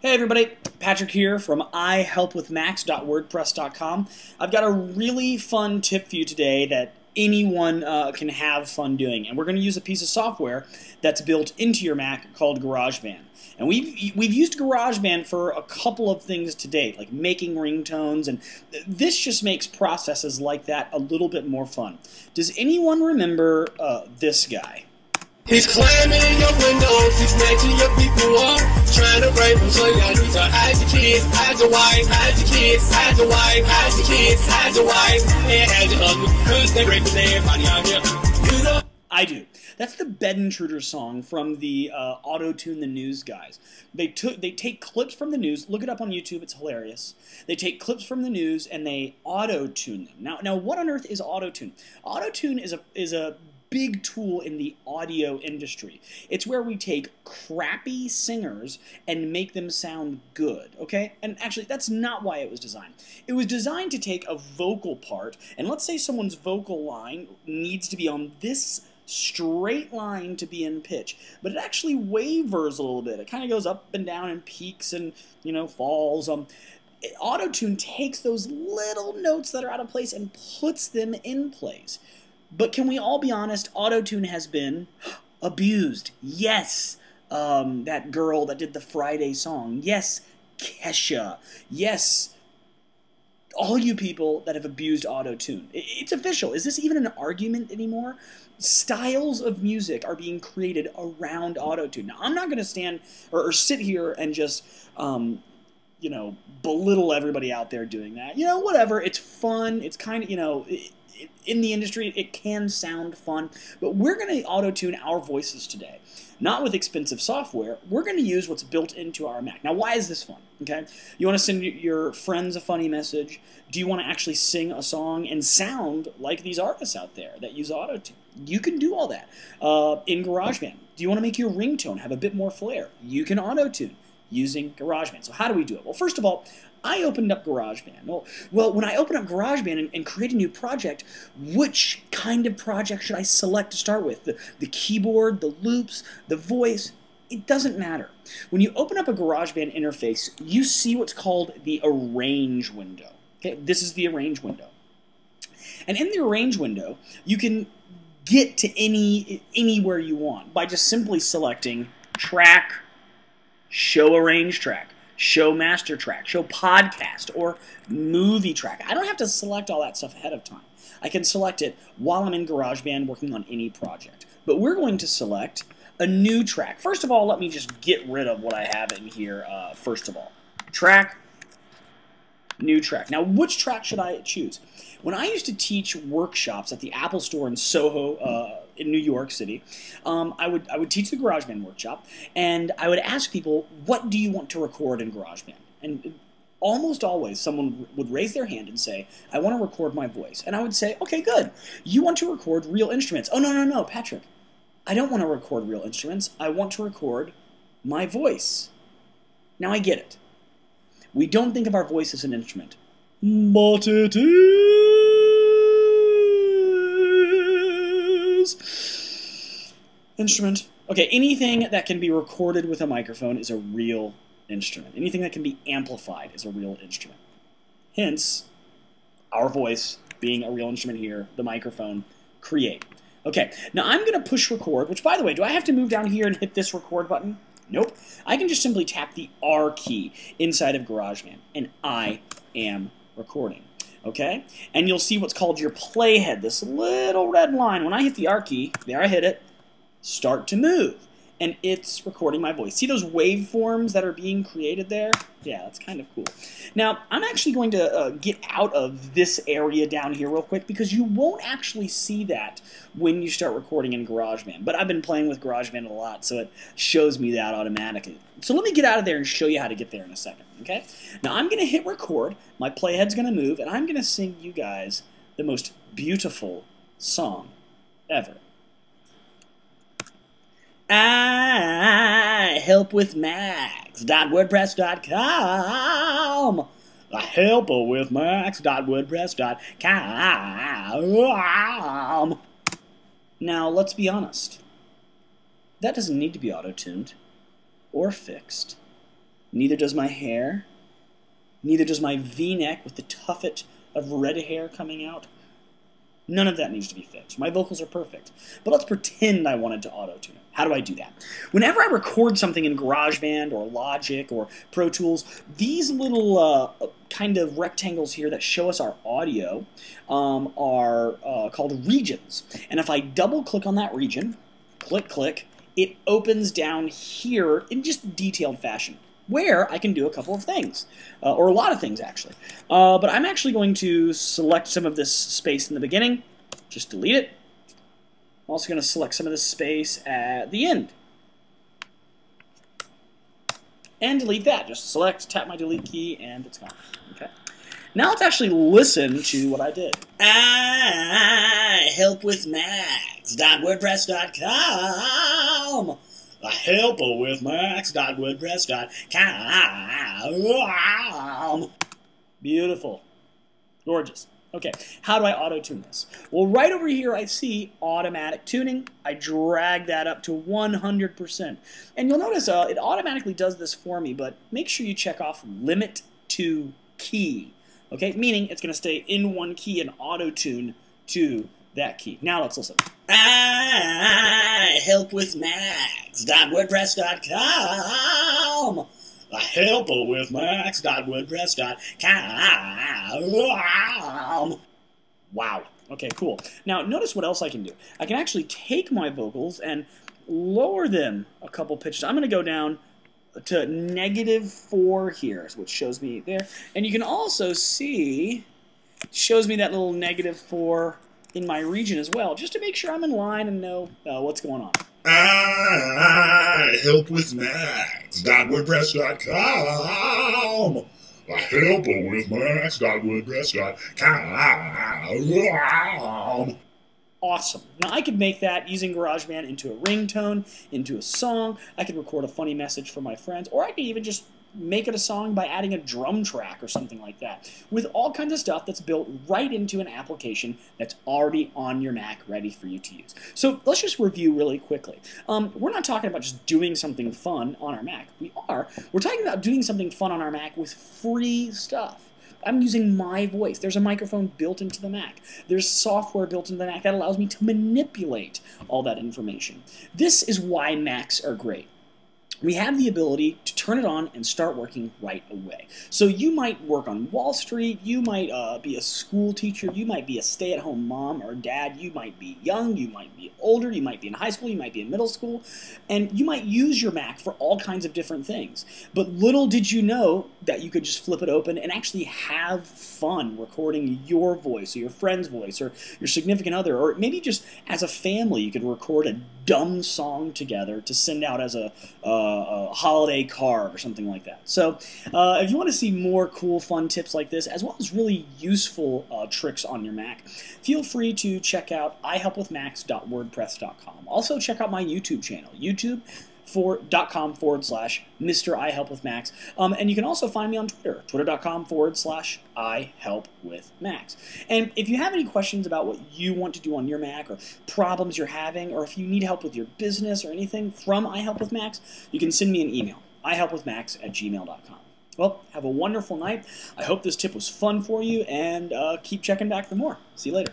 Hey everybody, Patrick here from ihelpwithmax.wordpress.com. I've got a really fun tip for you today that anyone can have fun doing, and we're going to use a piece of software that's built into your Mac called Garageband. And we've used Garageband for a couple of things to date, like making ringtones, and this just makes processes like that a little bit more fun. Does anyone remember this guy? He's climbing your windows, he's snatching your people up, trying to rape them, so y'all need to hide your kids, hide your wife, hide your kids, hide your wife, hide your kids, hide your wife, and hide your husband, cause they're raping everybody out here. You know? I do. That's the Bed Intruder song from the Autotune the News guys. They take clips from the news. Look it up on YouTube. It's hilarious. They take clips from the news and they auto-tune them. Now, what on earth is autotune? Autotune is a big tool in the audio industry. It's where we take crappy singers and make them sound good, okay? And actually, that's not why it was designed. It was designed to take a vocal part, and let's say someone's vocal line needs to be on this straight line to be in pitch, but it actually wavers a little bit. It kind of goes up and down and peaks and, falls. Autotune takes those little notes that are out of place and puts them in place. But can we all be honest? Autotune has been abused. Yes, that girl that did the Friday song. Yes, Kesha. Yes, all you people that have abused Autotune. It's official. Is this even an argument anymore? Styles of music are being created around Autotune. Now, I'm not going to stand or sit here and just belittle everybody out there doing that. Whatever. It's fun. It's kind of, in the industry, it can sound fun, but we're going to auto-tune our voices today. Not with expensive software. We're going to use what's built into our Mac. Now, why is this fun? Okay, you want to send your friends a funny message? Do you want to actually sing a song and sound like these artists out there that use auto-tune? You can do all that in GarageBand. Do you want to make your ringtone have a bit more flair? You can auto-tune using GarageBand. So how do we do it? Well, first of all, I opened up GarageBand. Well, when I open up GarageBand and create a new project, which kind of project should I select to start with? The keyboard, the loops, the voice? It doesn't matter. When you open up a GarageBand interface, you see what's called the Arrange window. Okay, this is the Arrange window. And in the Arrange window, you can get to anywhere you want by just simply selecting Track, Show Arrange Track, Show Master Track, Show Podcast, or Movie Track. I don't have to select all that stuff ahead of time. I can select it while I'm in GarageBand working on any project. But we're going to select a new track. First of all, let me just get rid of what I have in here first of all. Track, new track. Now, which track should I choose? When I used to teach workshops at the Apple Store in Soho, in New York City, I would teach the GarageBand workshop, and I would ask people, what do you want to record in GarageBand? And almost always, someone would raise their hand and say, I want to record my voice. And I would say, okay, good. You want to record real instruments. Oh, no, Patrick. I don't want to record real instruments. I want to record my voice. Now I get it. We don't think of our voice as an instrument. But it is. Instrument. Okay, anything that can be recorded with a microphone is a real instrument. Anything that can be amplified is a real instrument. Hence, our voice being a real instrument here, the microphone, create. Okay, now I'm going to push record, which, by the way, do I have to move down here and hit this record button? Nope. I can just simply tap the R key inside of GarageBand, and I am recording. Okay? And you'll see what's called your playhead, this little red line. When I hit the R key, there I hit it, start to move. And it's recording my voice. See those waveforms that are being created there? Yeah, that's kind of cool. Now, I'm actually going to get out of this area down here real quick because you won't actually see that when you start recording in GarageBand. But I've been playing with GarageBand a lot, so it shows me that automatically. So let me get out of there and show you how to get there in a second, okay? Now, I'm going to hit record, my playhead's going to move, and I'm going to sing you guys the most beautiful song ever. I help with max.wordpress.com. I help with max.wordpress.com. Now, let's be honest. That doesn't need to be auto-tuned or fixed. Neither does my hair. Neither does my V-neck with the tuffet of red hair coming out. None of that needs to be fixed. My vocals are perfect. But let's pretend I wanted to auto-tune it. How do I do that? Whenever I record something in Garageband or Logic or Pro Tools, these little kind of rectangles here that show us our audio are called regions. And if I double-click on that region, click, it opens down here in just detailed fashion, where I can do a couple of things, or a lot of things actually. But I'm actually going to select some of this space in the beginning, just delete it. I'm also going to select some of this space at the end, and delete that. Just select, tap my delete key, and it's gone. Okay. Now let's actually listen to what I did. I help with max.wordpress.com. I help with max.wordpress.com. Beautiful. Gorgeous. Okay, how do I auto-tune this? Well, right over here I see automatic tuning. I drag that up to 100%. And you'll notice it automatically does this for me, but make sure you check off limit to key. Okay, meaning it's going to stay in one key and auto-tune to that key. Now let's listen. I help with max.wordpress.com. I help with max.wordpress.com. Wow. Okay, cool. Now notice what else I can do. I can actually take my vocals and lower them a couple pitches. I'm going to go down to -4 here, which shows me there. And you can also see, it shows me that little -4 in my region as well, just to make sure I'm in line and know what's going on. I help with max.wordpress.com. I help with max.wordpress.com. Awesome. Now I could make that using GarageBand into a ringtone, into a song. I could record a funny message for my friends, or I could even just make it a song by adding a drum track or something like that, with all kinds of stuff that's built right into an application that's already on your Mac ready for you to use. So let's just review really quickly. We're not talking about just doing something fun on our Mac. We're talking about doing something fun on our Mac with free stuff. I'm using my voice. There's a microphone built into the Mac. There's software built into the Mac that allows me to manipulate all that information. This is why Macs are great. We have the ability to turn it on and start working right away. So you might work on Wall Street, you might be a school teacher, you might be a stay-at-home mom or dad, you might be young, you might be older, you might be in high school, you might be in middle school, and you might use your Mac for all kinds of different things. But little did you know that you could just flip it open and actually have fun recording your voice or your friend's voice or your significant other, or maybe just as a family you could record a dumb song together to send out as a holiday card or something like that. So if you want to see more cool, fun tips like this, as well as really useful tricks on your Mac, feel free to check out ihelpwithmax.wordpress.com. Also check out my YouTube channel, youtube.com/Mr. iHelpWithMax. And you can also find me on Twitter, twitter.com/ihelpwithmax. And if you have any questions about what you want to do on your Mac or problems you're having, or if you need help with your business or anything from iHelpWithMax, you can send me an email, ihelpwithmax@gmail.com. Well, have a wonderful night. I hope this tip was fun for you, and keep checking back for more. See you later.